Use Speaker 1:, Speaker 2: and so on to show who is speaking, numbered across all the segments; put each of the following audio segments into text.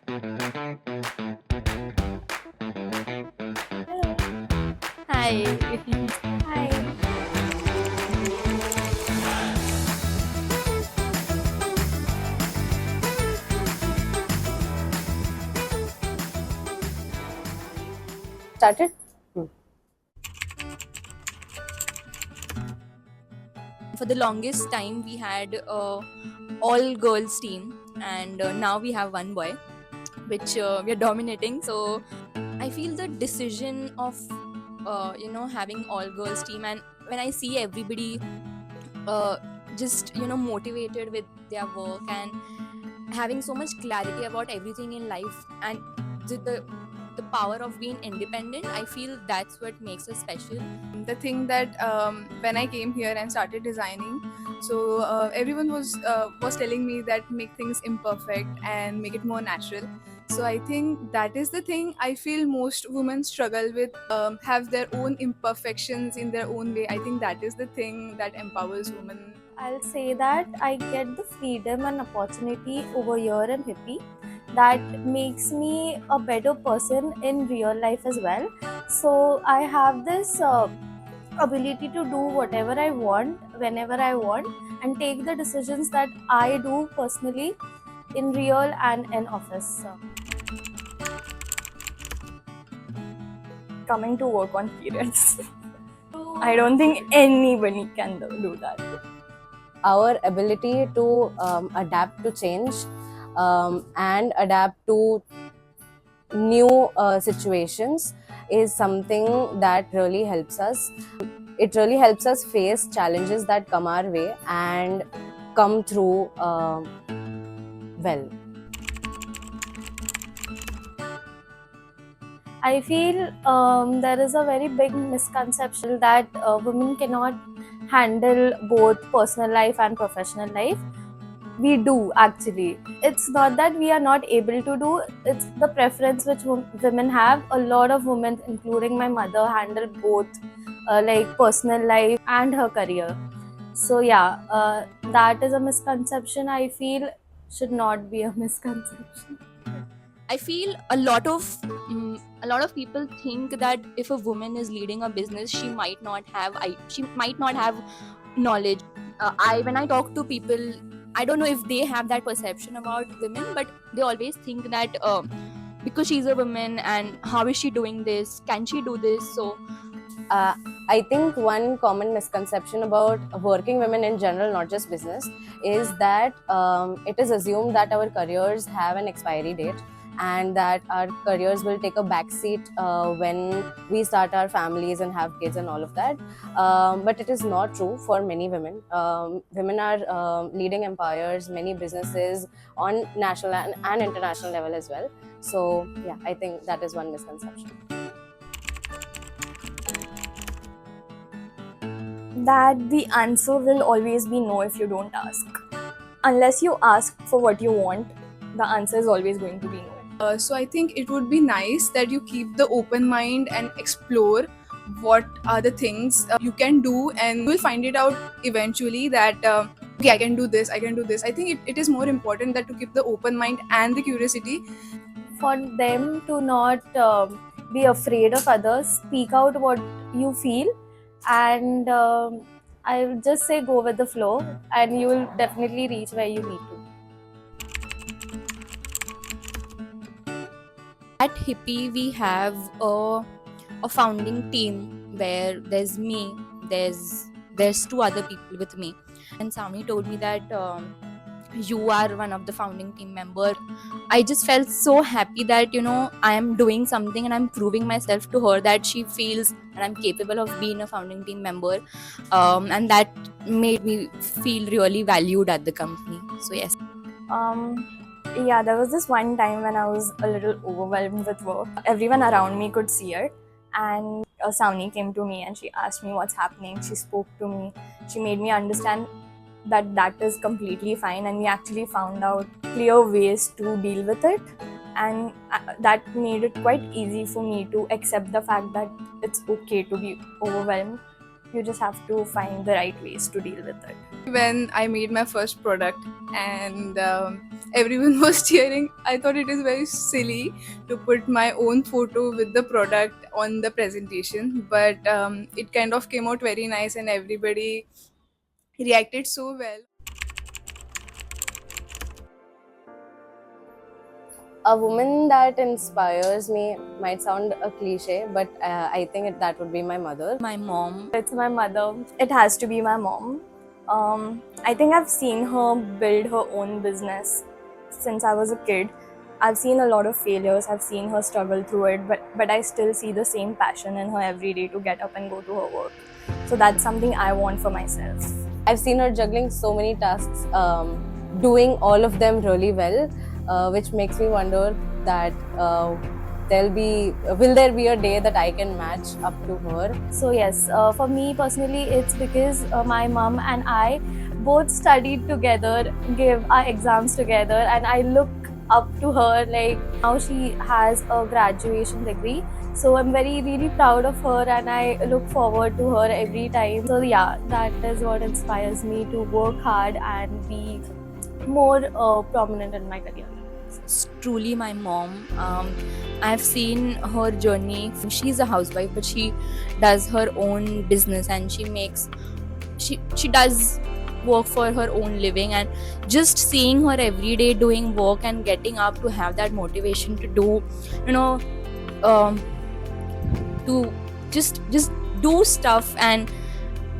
Speaker 1: Hi.
Speaker 2: Hi.
Speaker 1: Started? Hmm.
Speaker 3: For the longest time we had all girls team, and now we have one boy, which we are dominating. So I feel the decision of having all girls team, and when I see everybody uh, just motivated with their work and having so much clarity about everything in life, and the power of being independent, I feel that's what makes us special.
Speaker 2: The thing that when I came here and started designing, so everyone was telling me that make things imperfect and make it more natural. So I think that is the thing I feel most women struggle with, have their own imperfections in their own way. I think that is the thing that empowers women.
Speaker 4: I'll say that I get the freedom and opportunity over here in Hippie that makes me a better person in real life as well. So I have this ability to do whatever I want, whenever I want, and take the decisions that I do personally in real and in office. Coming to work on periods. I don't think anybody can do that.
Speaker 1: Our ability to adapt to change and adapt to new situations is something that really helps us. It really helps us face challenges that come our way and come through well.
Speaker 4: I feel there is a very big misconception that women cannot handle both personal life and professional life. We do actually. It's not that we are not able to do, it's the preference which women have. A lot of women, including my mother, handle both like personal life and her career. So, yeah, that is a misconception I feel should not be a misconception.
Speaker 3: I feel a lot of people think that if a woman is leading a business, she might not have knowledge. I When I talk to people, I don't know if they have that perception about women, but they always think that because she's a woman, and how is she doing this? Can she do this? So
Speaker 1: uh, I think one common misconception about working women in general, not just business, is that it is assumed that our careers have an expiry date and that our careers will take a backseat when we start our families and have kids and all of that. But it is not true for many women. Women are leading empires, many businesses on national and international level as well. So, yeah, I think that is one misconception.
Speaker 4: That the answer will always be no if you don't ask. Unless you ask for what you want, the answer is always going to be no.
Speaker 2: So I think it would be nice that you keep the open mind and explore what are the things you can do, and you will find it out eventually that okay, I can do this, I can do this. I think it is more important that to keep the open mind and the curiosity.
Speaker 4: For them to not be afraid of others, speak out what you feel, and I would just say go with the flow, and you will definitely reach where you need to.
Speaker 3: at Hippie, we have a founding team where there's me, there's two other people with me, and Sami told me that you are one of the founding team member. I just felt so happy that I am doing something and I'm proving myself to her that she feels that I'm capable of being a founding team member, and that made me feel really valued at the company. So yes.
Speaker 4: Yeah, there was this one time when I was a little overwhelmed with work. Everyone around me could see it, and Sauni came to me and she asked me what's happening. She spoke to me. She made me understand that that is completely fine, and we actually found out clear ways to deal with it. And that made it quite easy for me to accept the fact that it's okay to be overwhelmed. You just have to find the right ways to deal with it.
Speaker 2: When I made my first product and everyone was cheering, I thought it is very silly to put my own photo with the product on the presentation, but it kind of came out very nice and everybody reacted so well.
Speaker 1: A woman that inspires me might sound a cliche, but I think that would be my mother.
Speaker 3: My mom.
Speaker 4: It's my mother. It has to be my mom. I think I've seen her build her own business since I was a kid. I've seen a lot of failures, I've seen her struggle through it, but I still see the same passion in her every day to get up and go to her work. So that's something I want for myself.
Speaker 1: I've seen her juggling so many tasks, doing all of them really well, which makes me wonder that will there be a day that I can match up to her?
Speaker 4: So yes, for me personally, it's because my mom and I both studied together, gave our exams together, and I look up to her. Like now she has a graduation degree, so I'm really proud of her, and I look forward to her every time. So yeah, that is what inspires me to work hard and be more prominent in my career.
Speaker 3: It's truly my mom. I've seen her journey. She's a housewife, but she does her own business and she does work for her own living, and just seeing her every day doing work and getting up to have that motivation to do, to just do stuff and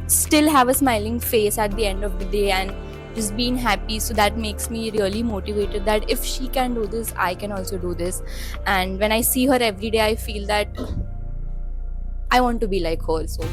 Speaker 3: still have a smiling face at the end of the day and just being happy. So that makes me really motivated that if she can do this, I can also do this. And when I see her every day, I feel that I want to be like her. So